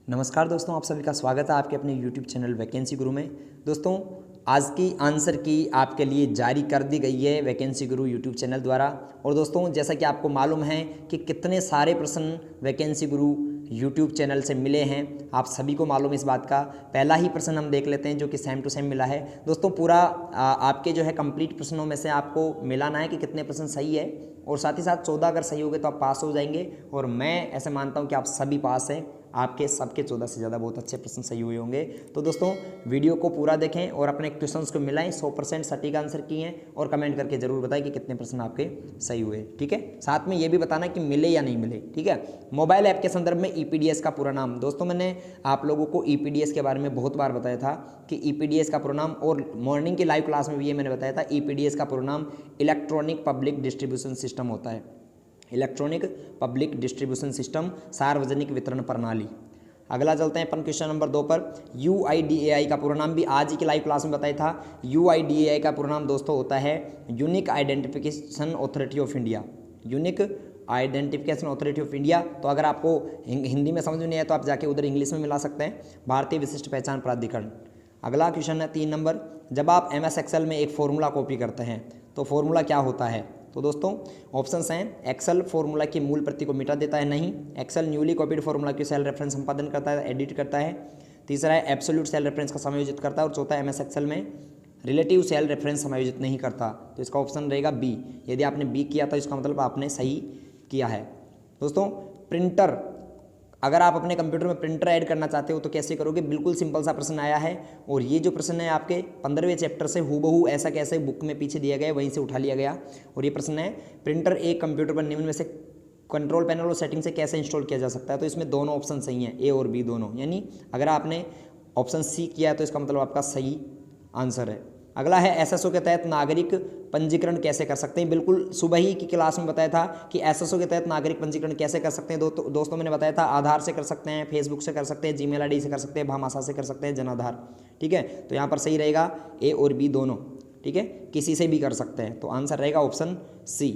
नमस्कार दोस्तों, आप सभी का स्वागत है आपके अपने YouTube चैनल वैकेंसी गुरु में। दोस्तों, आज की आंसर की आपके लिए जारी कर दी गई है वैकेंसी गुरु YouTube चैनल द्वारा। और दोस्तों, जैसा कि आपको मालूम है कि कितने सारे प्रश्न वैकेंसी गुरु YouTube चैनल से मिले हैं, आप सभी को मालूम है इस बात का। पहला ही प्रश्न हम देख लेते हैं जो कि सेम टू सेम मिला है। दोस्तों, पूरा आपके जो है कंप्लीट प्रश्नों में से आपको मिलाना है कि कितने प्रश्न सही है, और साथ ही साथ 14 अगर सही हो गए तो आप पास हो जाएंगे। और मैं ऐसे मानता हूँ कि आप सभी पास हैं, आपके सबके 14 से ज़्यादा बहुत अच्छे प्रश्न सही हुए होंगे। तो दोस्तों, वीडियो को पूरा देखें और अपने क्वेश्चंस को मिलाएं, 100% सटीक आंसर किए हैं, और कमेंट करके जरूर बताएं कि कितने प्रश्न आपके सही हुए। ठीक है, साथ में ये भी बताना कि मिले या नहीं मिले। ठीक है, मोबाइल ऐप के संदर्भ में ईपीडीएस का पूरा नाम। दोस्तों, मैंने आप लोगों को ईपीडीएस के बारे में बहुत बार बताया था कि ईपीडीएस का पूरा नाम, और मॉर्निंग की लाइव क्लास में भी ये मैंने बताया था, ईपीडीएस का पूरा नाम इलेक्ट्रॉनिक पब्लिक डिस्ट्रीब्यूशन सिस्टम होता है। इलेक्ट्रॉनिक पब्लिक डिस्ट्रीब्यूशन सिस्टम, सार्वजनिक वितरण प्रणाली। अगला चलते हैं अपन क्वेश्चन नंबर 2 पर। UIDAI का पूरा नाम भी आज ही की लाइव क्लास में बताया था। UIDAI का पूरा नाम दोस्तों होता है unique identification authority of India. Unique identification authority of India. तो अगर आपको हिंदी में समझ में नहीं आया तो आप जाके उधर इंग्लिश में मिला सकते हैं, भारतीय विशिष्ट पहचान प्राधिकरण। अगला क्वेश्चन है 3 नंबर। जब आप MS एक्सेल में एक फॉर्मूला कॉपी करते हैं तो फॉर्मूला क्या होता है? तो दोस्तों, ऑप्शंस हैं, एक्सेल फॉर्मूला की मूल प्रति को मिटा देता है, नहीं। एक्सेल न्यूली कॉपीड फॉर्मूला की सेल रेफरेंस संपादन करता है, एडिट करता है। तीसरा है एब्सोल्यूट सेल रेफरेंस का समायोजित करता है। और चौथा, MS एक्सेल में रिलेटिव सेल रेफरेंस समायोजित नहीं करता। तो इसका ऑप्शन रहेगा बी। यदि आपने बी किया तो इसका मतलब आपने सही किया है। दोस्तों, प्रिंटर, अगर आप अपने कंप्यूटर में प्रिंटर ऐड करना चाहते हो तो कैसे करोगे? बिल्कुल सिंपल सा प्रश्न आया है, और ये जो प्रश्न है आपके 15वें चैप्टर से हूबहू ऐसा कैसे बुक में पीछे दिया गया है, वहीं से उठा लिया गया। और ये प्रश्न है, प्रिंटर एक कंप्यूटर पर निम्न में से कंट्रोल पैनल और सेटिंग से कैसे इंस्टॉल किया जा सकता है? तो इसमें दोनों ऑप्शन सही हैं, ए और बी दोनों। यानी अगर आपने ऑप्शन सी किया है तो इसका मतलब आपका सही आंसर है। अगला है, SSO के तहत नागरिक पंजीकरण कैसे कर सकते हैं? बिल्कुल सुबह ही की क्लास में बताया था कि SSO के तहत नागरिक पंजीकरण कैसे कर सकते हैं। दोस्तों मैंने बताया था, आधार से कर सकते हैं, फेसबुक से कर सकते हैं, जीमेल ID से कर सकते हैं, भामाशाह से कर सकते हैं, जनाधार। ठीक है, तो यहाँ पर सही रहेगा ए और बी दोनों। ठीक है, किसी से भी कर सकते हैं, तो आंसर रहेगा ऑप्शन सी।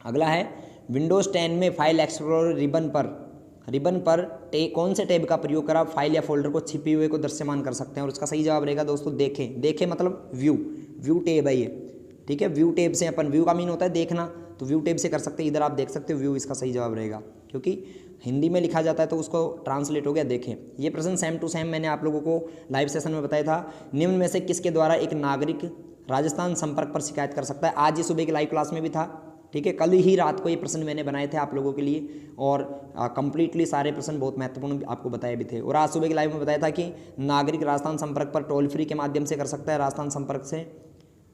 अगला है, विंडोज़ 10 में फाइल एक्सप्लोरर रिबन पर कौन से टैब का प्रयोग कर आप फाइल या फोल्डर को छिपे हुए को दृश्यमान कर सकते हैं? और उसका सही जवाब रहेगा दोस्तों देखें मतलब व्यू टैब है ये। ठीक है, व्यू टैब से अपन, व्यू का मीन होता है देखना, तो व्यू टैब से कर सकते हैं। इधर आप देख सकते हो व्यू, इसका सही जवाब रहेगा, क्योंकि हिंदी में लिखा जाता है तो उसको ट्रांसलेट हो गया देखें। ये प्रश्न सेम टू सेम मैंने आप लोगों को लाइव सेशन में बताया था। निम्न में से किसके द्वारा एक नागरिक राजस्थान संपर्क पर शिकायत कर सकता है? आज ही सुबह की लाइव क्लास में भी था। ठीक है, कल ही रात को ये प्रश्न मैंने बनाए थे आप लोगों के लिए, और कंप्लीटली सारे प्रश्न बहुत महत्वपूर्ण आपको बताए भी थे। और आज सुबह की लाइव में बताया था कि नागरिक राजस्थान संपर्क पर टोल फ्री के माध्यम से कर सकता है,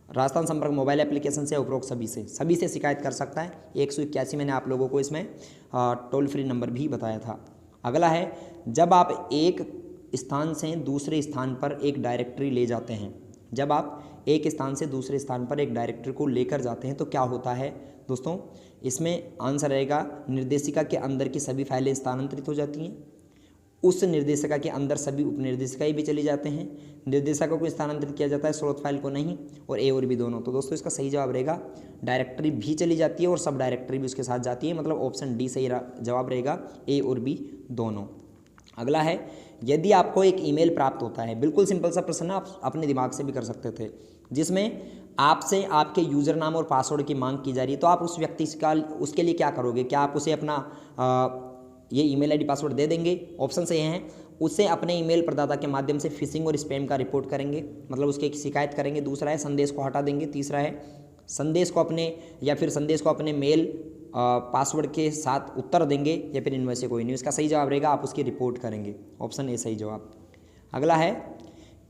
राजस्थान संपर्क मोबाइल एप्लीकेशन से, उपरोक्त सभी से शिकायत कर सकता है। 181 मैंने आप लोगों को इसमें टोल फ्री नंबर भी बताया था। अगला है, जब आप एक स्थान से दूसरे स्थान पर एक डायरेक्टरी ले जाते हैं, जब आप एक स्थान से दूसरे स्थान पर एक डायरेक्टरी को लेकर जाते हैं तो क्या होता है? दोस्तों, इसमें आंसर रहेगा, निर्देशिका के अंदर की सभी फाइलें स्थानांतरित हो जाती हैं, उस निर्देशिका के अंदर सभी उपनिर्देशिकाएं भी चली जाते हैं, निर्देशिका को स्थानांतरित किया जाता है, स्रोत फाइल को नहीं। और ए और बी दोनों। तो दोस्तों, इसका सही जवाब रहेगा डायरेक्टरी भी चली जाती है और सब डायरेक्टरी भी उसके साथ जाती है, मतलब ऑप्शन डी सही जवाब रहेगा, ए और बी दोनों। अगला है, यदि आपको एक ईमेल प्राप्त होता है, बिल्कुल सिंपल सा प्रश्न, आप अपने दिमाग से भी कर सकते थे, जिसमें आपसे आपके यूज़र नाम और पासवर्ड की मांग की जा रही है, तो आप उस व्यक्ति का उसके लिए क्या करोगे? क्या आप उसे अपना ये ईमेल ID पासवर्ड दे देंगे? ऑप्शन से ये हैं, उसे अपने ईमेल प्रदाता के माध्यम से फिशिंग और स्पैम का रिपोर्ट करेंगे, मतलब उसकी एक शिकायत करेंगे। दूसरा है, संदेश को हटा देंगे। तीसरा है, संदेश को अपने मेल पासवर्ड के साथ उत्तर देंगे, या फिर इनमें से कोई नहीं। इसका सही जवाब रहेगा, आप उसकी रिपोर्ट करेंगे, ऑप्शन ए सही जवाब। अगला है,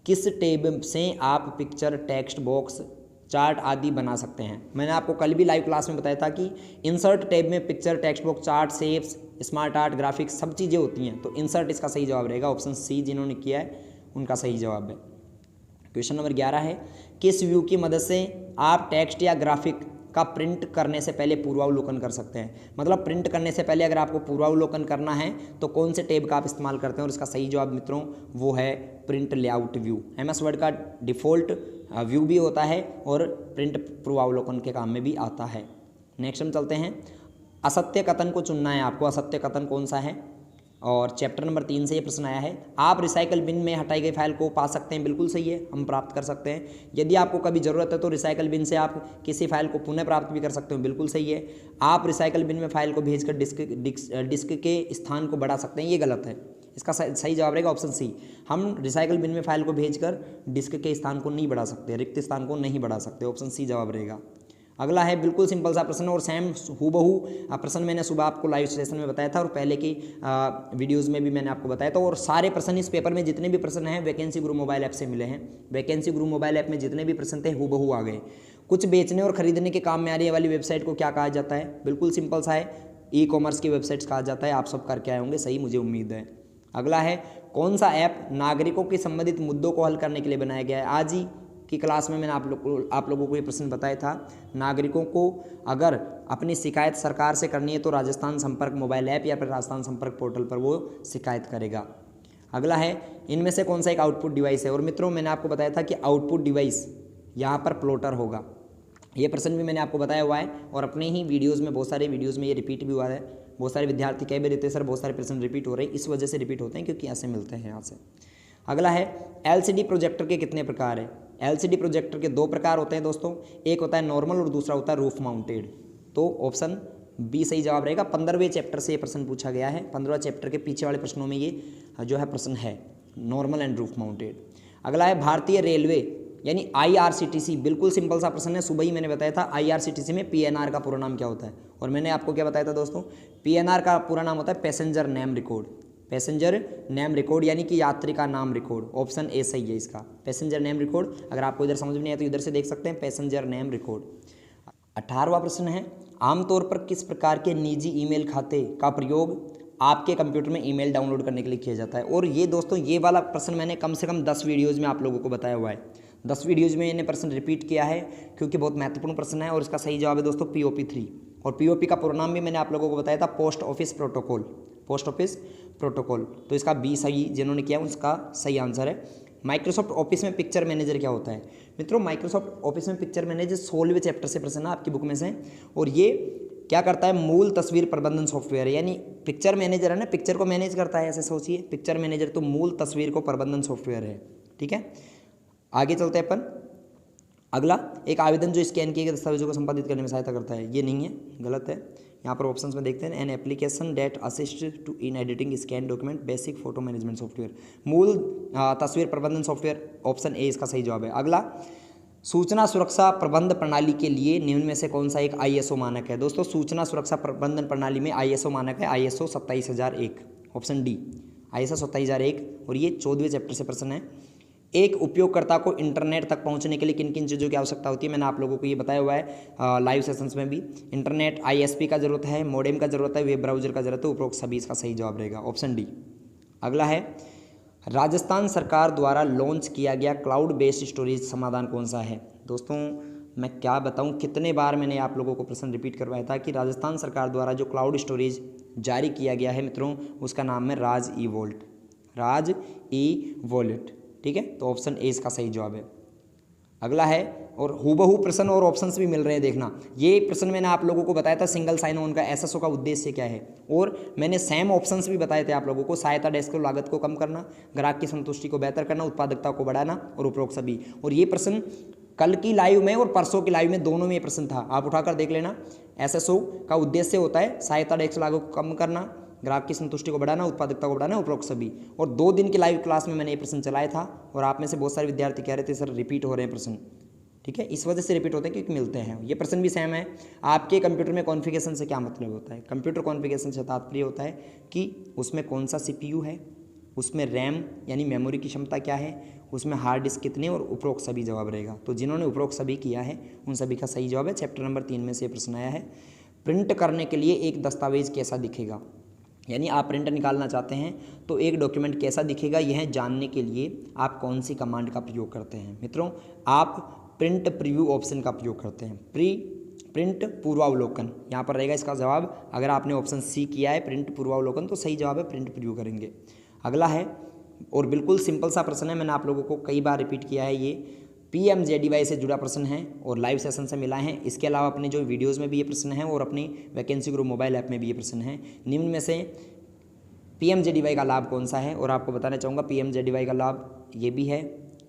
किस टैब से आप पिक्चर, टेक्स्ट बॉक्स, चार्ट आदि बना सकते हैं? मैंने आपको कल भी लाइव क्लास में बताया था कि इंसर्ट टैब में picture, text box, chart, shapes, smart art, graphics सब चीज़ें होती हैं, तो इंसर्ट इसका सही जवाब रहेगा, ऑप्शन सी। जिन्होंने किया है उनका सही जवाब है। क्वेश्चन नंबर 11 है, किस व्यू की मदद से आप टेक्स्ट या ग्राफिक का प्रिंट करने से पहले पूर्वावलोकन कर सकते हैं? मतलब प्रिंट करने से पहले अगर आपको पूर्वावलोकन करना है तो कौन से टैब का आप इस्तेमाल करते हैं? और इसका सही जवाब मित्रों वो है print layout view. MS word का डिफ़ॉल्ट व्यू भी होता है और प्रिंट पूर्वावलोकन के काम में भी आता है। नेक्स्ट हम चलते हैं, असत्य कथन को चुनना है आपको। असत्य कथन कौन सा है? और चैप्टर नंबर 3 से ये प्रश्न आया है। आप रिसाइकल बिन में हटाई गई फाइल को पा सकते हैं, बिल्कुल सही है, हम प्राप्त कर सकते हैं। यदि आपको कभी ज़रूरत है तो रिसाइकल बिन से आप किसी फाइल को पुनः प्राप्त भी कर सकते हो, बिल्कुल सही है। आप रिसाइकल बिन में फाइल को भेजकर डिस्क के स्थान को बढ़ा सकते हैं, ये गलत है। इसका सही जवाब रहेगा ऑप्शन सी। हम रिसाइकल बिन में फाइल को भेजकर डिस्क के स्थान को नहीं बढ़ा सकते, रिक्त स्थान को नहीं बढ़ा सकते, ऑप्शन सी जवाब रहेगा। अगला है बिल्कुल सिंपल सा प्रश्न और सेम हूबहू प्रश्न मैंने सुबह आपको लाइव सेशन में बताया था और पहले की वीडियोस में भी मैंने आपको बताया था। और सारे प्रश्न इस पेपर में जितने भी प्रश्न हैं वैकेंसी गुरु मोबाइल ऐप से मिले हैं। वैकेंसी गुरु मोबाइल ऐप में जितने भी प्रश्न थे हूबहू आ गए। कुछ बेचने और खरीदने के काम में आने वाली वेबसाइट को क्या कहा जाता है? बिल्कुल सिंपल सा है, ई कॉमर्स की वेबसाइट्स कहा जाता है। आप सब करके आए होंगे, सही मुझे उम्मीद है। अगला है कौन सा ऐप नागरिकों के संबंधित मुद्दों को हल करने के लिए बनाया गया है? आज ही की क्लास में मैंने आप लोगों को ये प्रश्न बताया था। नागरिकों को अगर अपनी शिकायत सरकार से करनी है तो राजस्थान संपर्क मोबाइल ऐप या फिर राजस्थान संपर्क पोर्टल पर वो शिकायत करेगा। अगला है इनमें से कौन सा एक आउटपुट डिवाइस है? और मित्रों मैंने आपको बताया था कि आउटपुट डिवाइस यहाँ पर प्लॉटर होगा। ये प्रश्न भी मैंने आपको बताया हुआ है और अपने ही वीडियोज़ में बहुत सारे वीडियोज़ में ये रिपीट भी हुआ है। बहुत सारे विद्यार्थी कह भी देते हैं सर बहुत सारे प्रश्न रिपीट हो रहे हैं, इस वजह से रिपीट होते हैं क्योंकि ऐसे मिलते हैं यहाँ से। अगला है एलसीडी प्रोजेक्टर के कितने प्रकार है? एलसीडी प्रोजेक्टर के 2 प्रकार होते हैं दोस्तों, एक होता है नॉर्मल और दूसरा होता है रूफ माउंटेड। तो ऑप्शन बी सही जवाब रहेगा। 15वें चैप्टर से ये प्रश्न पूछा गया है। 15वें चैप्टर के पीछे वाले प्रश्नों में ये जो है प्रश्न है, नॉर्मल एंड रूफ माउंटेड। अगला है भारतीय रेलवे यानी आईआरसीटीसी, बिल्कुल सिंपल सा प्रश्न है, सुबह ही मैंने बताया था। आईआरसीटीसी में पीएनआर का पूरा नाम क्या होता है? और मैंने आपको क्या बताया था दोस्तों? पीएनआर का पूरा नाम होता है passenger name record. Passenger name record यानी कि यात्री का नाम रिकॉर्ड। ऑप्शन ए सही है इसका, पैसेंजर नेम रिकॉर्ड। अगर आपको इधर समझ में नहीं आया तो इधर से देख सकते हैं, पैसेंजर नेम रिकॉर्ड। 18वां प्रश्न है आमतौर पर किस प्रकार के निजी ईमेल खाते का प्रयोग आपके कंप्यूटर में ईमेल डाउनलोड करने के लिए किया जाता है? और ये दोस्तों ये वाला प्रश्न मैंने कम से कम 10 वीडियोज़ में आप लोगों को बताया हुआ है। 10 वीडियोज़ में मैंने प्रश्न रिपीट किया है क्योंकि बहुत महत्वपूर्ण प्रश्न है। और इसका सही जवाब है दोस्तों POP3। और POP का पूरा नाम भी मैंने आप लोगों को बताया था, post office protocol. Post office protocol, तो इसका बी सही जिन्होंने किया उसका सही आंसर है। माइक्रोसॉफ्ट ऑफिस में पिक्चर मैनेजर क्या होता है? मित्रों माइक्रोसॉफ्ट ऑफिस में पिक्चर मैनेजर 16वें चैप्टर से प्रश्न है आपकी बुक में से। और ये क्या करता है? मूल तस्वीर प्रबंधन सॉफ्टवेयर है। यानी पिक्चर मैनेजर है ना, पिक्चर को मैनेज करता है, ऐसे सोचिए। पिक्चर मैनेजर तो मूल तस्वीर को प्रबंधन सॉफ्टवेयर है। ठीक है, आगे चलते हैं अपन। अगला एक आवेदन जो स्कैन किए गए दस्तावेजों को संपादित करने में सहायता करता है, ये नहीं है, गलत है। यहाँ पर ऑप्शंस में देखते हैं, an application that assist to in editing scan document basic photo management software, मूल तस्वीर प्रबंधन सॉफ्टवेयर। ऑप्शन ए इसका सही जवाब है। अगला सूचना सुरक्षा प्रबंध प्रणाली के लिए निम्न में से कौन सा एक ISO मानक है? दोस्तों सूचना सुरक्षा प्रबंधन प्रणाली में ISO मानक है ISO 27001, ऑप्शन डी ISO 27001। और ये 14वें चैप्टर से प्रश्न है। एक उपयोगकर्ता को इंटरनेट तक पहुंचने के लिए किन किन चीज़ों की आवश्यकता होती है? मैंने आप लोगों को ये बताया हुआ है लाइव सेशंस में भी। इंटरनेट ISP का जरूरत है, मॉडेम का जरूरत है, वेब ब्राउजर का जरूरत है, उपरोक्त सभी इसका सही जवाब रहेगा, ऑप्शन डी। अगला है राजस्थान सरकार द्वारा लॉन्च किया गया क्लाउड बेस्ड स्टोरेज समाधान कौन सा है? दोस्तों मैं क्या बताऊं, कितने बार मैंने आप लोगों को प्रश्न रिपीट करवाया था कि राजस्थान सरकार द्वारा जो क्लाउड स्टोरेज जारी किया गया है मित्रों, उसका नाम है राज ई वॉल्ट। राज ई वॉलेट, ठीक है, तो ऑप्शन ए इसका सही जवाब है। अगला है, और हूबहू प्रश्न और ऑप्शंस भी मिल रहे हैं, देखना। ये प्रश्न मैंने आप लोगों को बताया था सिंगल साइन ऑन का SSO का उद्देश्य क्या है, और मैंने सेम ऑप्शंस भी बताए थे आप लोगों को। सहायता डेस्क लागत को कम करना, ग्राहक की संतुष्टि को बेहतर करना, उत्पादकता को बढ़ाना और उपरोक्त सभी। और ये प्रश्न कल की लाइव में और परसों की लाइव में दोनों में ये प्रश्न था, आप उठाकर देख लेना। SSO का उद्देश्य होता है सहायता डेस्क लागत को कम करना, ग्राहक की संतुष्टि को बढ़ाना, उत्पादकता को बढ़ाना, उपरोक्त सभी। और 2 दिन की लाइव क्लास में मैंने ये प्रश्न चलाया था और आप में से बहुत सारे विद्यार्थी कह रहे थे सर रिपीट हो रहे हैं प्रश्न। ठीक है, इस वजह से रिपीट होते हैं क्योंकि मिलते हैं। ये प्रश्न भी सेम है। आपके कंप्यूटर में कॉन्फ़िगरेशन से क्या मतलब होता है? कंप्यूटर कॉन्फ़िगरेशन से तात्पर्य होता है कि उसमें कौन सा CPU है, उसमें रैम यानी मेमोरी की क्षमता क्या है, उसमें हार्ड डिस्क कितने, और उपरोक्त सभी जवाब रहेगा। तो जिन्होंने उपरोक्त सभी किया है उन सभी का सही जवाब है। चैप्टर नंबर 3 में से प्रश्न आया है। प्रिंट करने के लिए एक दस्तावेज कैसा दिखेगा? यानी आप प्रिंट निकालना चाहते हैं तो एक डॉक्यूमेंट कैसा दिखेगा, यह जानने के लिए आप कौन सी कमांड का प्रयोग करते हैं? मित्रों आप प्रिंट प्रीव्यू ऑप्शन का प्रयोग करते हैं। प्रिंट पूर्वावलोकन यहाँ पर रहेगा इसका जवाब। अगर आपने ऑप्शन सी किया है प्रिंट पूर्वावलोकन तो सही जवाब है प्रिंट प्रीव्यू करेंगे। अगला है, और बिल्कुल सिंपल सा प्रश्न है, मैंने आप लोगों को कई बार रिपीट किया है, ये PMJDY से जुड़ा प्रश्न है और लाइव सेशन से मिला है। इसके अलावा अपने जो वीडियोज़ में भी ये प्रश्न है और अपनी वैकेंसी ग्रुप मोबाइल ऐप में भी ये प्रश्न है। निम्न में से पीएमजेडीवाई का लाभ कौन सा है, और आपको बताना चाहूँगा पीएमजेडीवाई का लाभ ये भी है,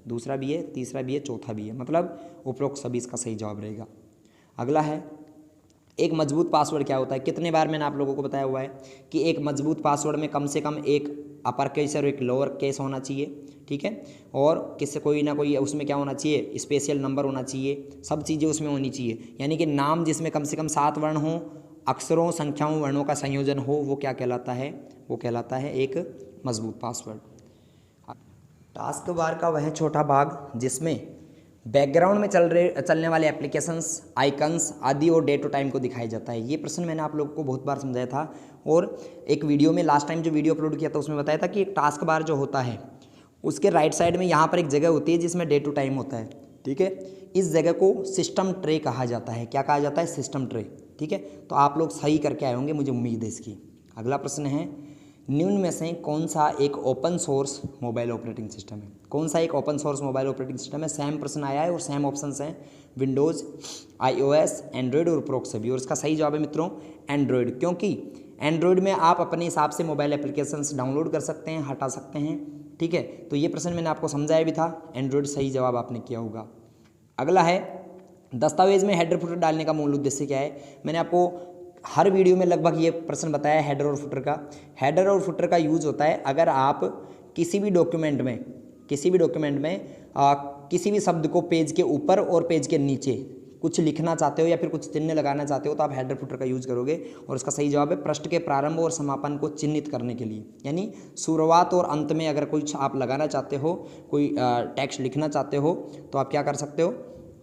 दूसरा भी है, तीसरा भी है, चौथा भी है, मतलब उपरोक्त सभी इसका सही जवाब रहेगा। अगला है एक मजबूत पासवर्ड क्या होता है। कितने बार मैंने आप लोगों को बताया हुआ है कि एक मजबूत पासवर्ड में कम से कम एक अपर केस और एक लोअर केस होना चाहिए, ठीक है, और किससे कोई ना कोई उसमें क्या होना चाहिए, स्पेशल नंबर होना चाहिए, सब चीज़ें उसमें होनी चाहिए। यानी कि नाम जिसमें कम से कम 7 वर्ण हो, अक्षरों संख्याओं वर्णों का संयोजन हो, वो क्या कहलाता है, वो कहलाता है एक मजबूत पासवर्ड। टास्क बार का वह छोटा भाग जिसमें बैकग्राउंड में चलने वाले एप्लीकेशंस, आइकन्स आदि और डे टू टाइम को दिखाया जाता है। ये प्रश्न मैंने आप लोगों को बहुत बार समझाया था, और एक वीडियो में लास्ट टाइम जो वीडियो अपलोड किया था उसमें बताया था कि एक टास्क बार जो होता है उसके राइट साइड में यहाँ पर एक जगह होती है जिसमें डे टू टाइम होता है, ठीक है। इस जगह को सिस्टम ट्रे कहा जाता है। क्या कहा जाता है, सिस्टम ट्रे, ठीक है। तो आप लोग सही करके आए होंगे, मुझे उम्मीद है इसकी। अगला प्रश्न है निम्न में से कौन सा एक open source mobile operating system है। कौन सा एक open source mobile operating system है। सेम प्रश्न आया है और सेम ऑप्शंस हैं, विंडोज़, आईओएस, एंड्रॉयड और उपरोक्त सभी। और इसका सही जवाब है मित्रों एंड्रॉयड, क्योंकि एंड्रॉयड में आप अपने हिसाब से मोबाइल एप्लीकेशंस डाउनलोड कर सकते हैं, हटा सकते हैं, ठीक है। तो ये प्रश्न मैंने आपको समझाया भी था, एंड्रॉयड सही जवाब आपने किया होगा। अगला है दस्तावेज में हेडर फुटर डालने का मूल उद्देश्य क्या है। मैंने आपको हर वीडियो में लगभग ये प्रश्न बताया है हेडर और फुटर का। हेडर और फुटर का यूज होता है अगर आप किसी भी डॉक्यूमेंट में किसी भी शब्द को पेज के ऊपर और पेज के नीचे कुछ लिखना चाहते हो या फिर कुछ चिन्ह लगाना चाहते हो तो आप हेडर फुटर का यूज करोगे। और इसका सही जवाब है पृष्ठ के प्रारंभ और समापन को चिन्हित करने के लिए, यानी शुरुआत और अंत में अगर कुछ आप लगाना चाहते हो, कोई टेक्स्ट लिखना चाहते हो तो आप क्या कर सकते हो,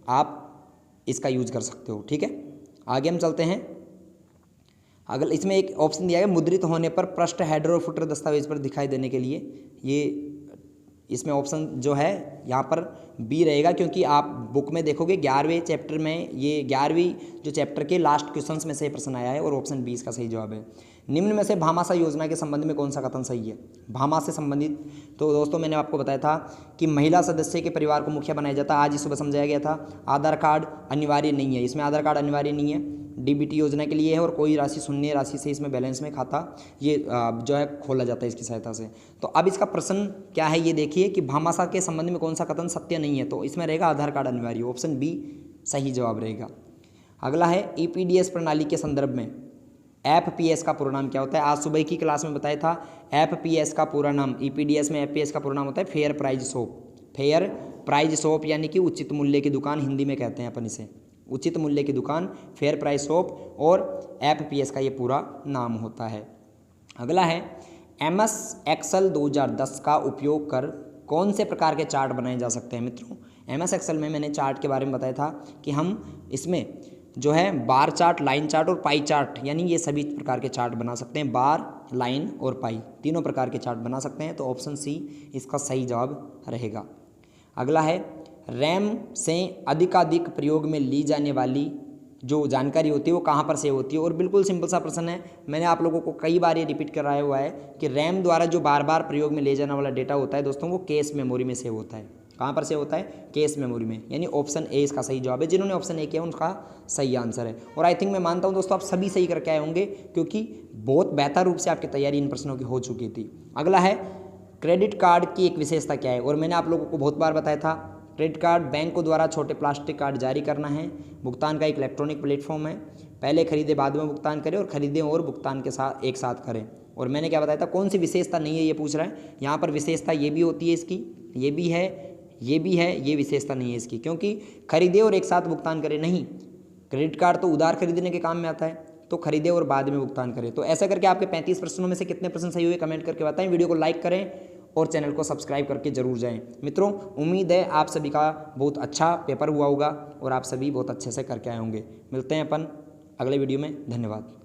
आप इसका यूज कर सकते हो, ठीक है। आगे हम चलते हैं। अगर इसमें एक ऑप्शन दिया है मुद्रित होने पर पृष्ठ हेडर और फुटर दस्तावेज पर दिखाई देने के लिए, ये इसमें ऑप्शन जो है यहाँ पर बी रहेगा, क्योंकि आप बुक में देखोगे 11वें चैप्टर में, ये 11वीं जो चैप्टर के लास्ट क्वेश्चंस में से प्रश्न आया है और ऑप्शन बी इसका सही जवाब है। निम्न में से भामाशाह योजना के संबंध में कौन सा कथन सही है। भामा से संबंधित तो दोस्तों मैंने आपको बताया था कि महिला सदस्य के परिवार को मुखिया बनाया जाता है, आज ही सुबह समझाया गया था। आधार कार्ड अनिवार्य नहीं है, इसमें आधार कार्ड अनिवार्य नहीं है, डीबीटी योजना के लिए है, और कोई राशि शून्य राशि से इसमें बैलेंस में खाता ये जो है खोला जाता है इसकी सहायता से। तो अब इसका प्रश्न क्या है ये देखिए कि भामाशाह के संबंध में कौन सा कथन सत्य नहीं है, तो इसमें रहेगा आधार कार्ड अनिवार्य, ऑप्शन बी सही जवाब रहेगा। अगला है ईपीडीएस प्रणाली के संदर्भ में एफपीएस का पूरा नाम क्या होता है। आज सुबह की क्लास में बताया था एफपीएस का पूरा नाम, ईपीडीएस में एफपीएस का पूरा नाम होता है fair price shop. Fair price shop यानी कि उचित मूल्य की दुकान, हिंदी में कहते हैं अपन इसे, उचित मूल्य की दुकान, फेयर प्राइस शॉप, और एफपीएस का ये पूरा नाम होता है। अगला है एमएस एक्सेल 2010 का उपयोग कर कौन से प्रकार के चार्ट बनाए जा सकते हैं। मित्रों एमएस एक्सेल में मैंने चार्ट के बारे में बताया था कि हम इसमें जो है बार चार्ट, लाइन चार्ट और पाई चार्ट, यानी ये सभी प्रकार के चार्ट बना सकते हैं। बार, लाइन और पाई तीनों प्रकार के चार्ट बना सकते हैं, तो ऑप्शन सी इसका सही जवाब रहेगा। अगला है रैम से अधिकाधिक प्रयोग में ली जाने वाली जो जानकारी होती है वो कहाँ पर सेव होती है। और बिल्कुल सिंपल सा प्रश्न है, मैंने आप लोगों को कई बार ये रिपीट कराया हुआ है कि रैम द्वारा जो बार बार प्रयोग में ले जाने वाला डेटा होता है दोस्तों वो कैश मेमोरी में सेव होता है। कहाँ पर सेव होता है, कैश मेमोरी में, यानी ऑप्शन ए इसका सही जवाब है। जिन्होंने ऑप्शन ए किया उनका सही आंसर है। और आई थिंक मैं मानता हूँ दोस्तों आप सभी सही करके आए होंगे, क्योंकि बहुत बेहतर रूप से आपकी तैयारी इन प्रश्नों की हो चुकी थी। अगला है क्रेडिट कार्ड की एक विशेषता क्या है, और मैंने आप लोगों को बहुत बार बताया था क्रेडिट कार्ड बैंकों द्वारा छोटे प्लास्टिक कार्ड जारी करना है, भुगतान का एक इलेक्ट्रॉनिक प्लेटफॉर्म है, पहले खरीदे बाद में भुगतान करें और खरीदें और भुगतान के साथ एक साथ करें। और मैंने क्या बताया था कौन सी विशेषता नहीं है ये पूछ रहा है, यहाँ पर विशेषता ये भी होती है इसकी, ये भी है, ये भी है, ये विशेषता नहीं है इसकी, क्योंकि खरीदे और एक साथ भुगतान करें नहीं, क्रेडिट कार्ड तो उधार खरीदने के काम में आता है, तो खरीदे और बाद में भुगतान करें। तो ऐसा करके आपके 35 प्रश्नों में से कितने प्रश्न सही हुए कमेंट करके बताएं। वीडियो को लाइक करें और चैनल को सब्सक्राइब करके जरूर जाएं। मित्रों उम्मीद है आप सभी का बहुत अच्छा पेपर हुआ होगा और आप सभी बहुत अच्छे से करके आए होंगे। मिलते हैं अपन अगले वीडियो में, धन्यवाद।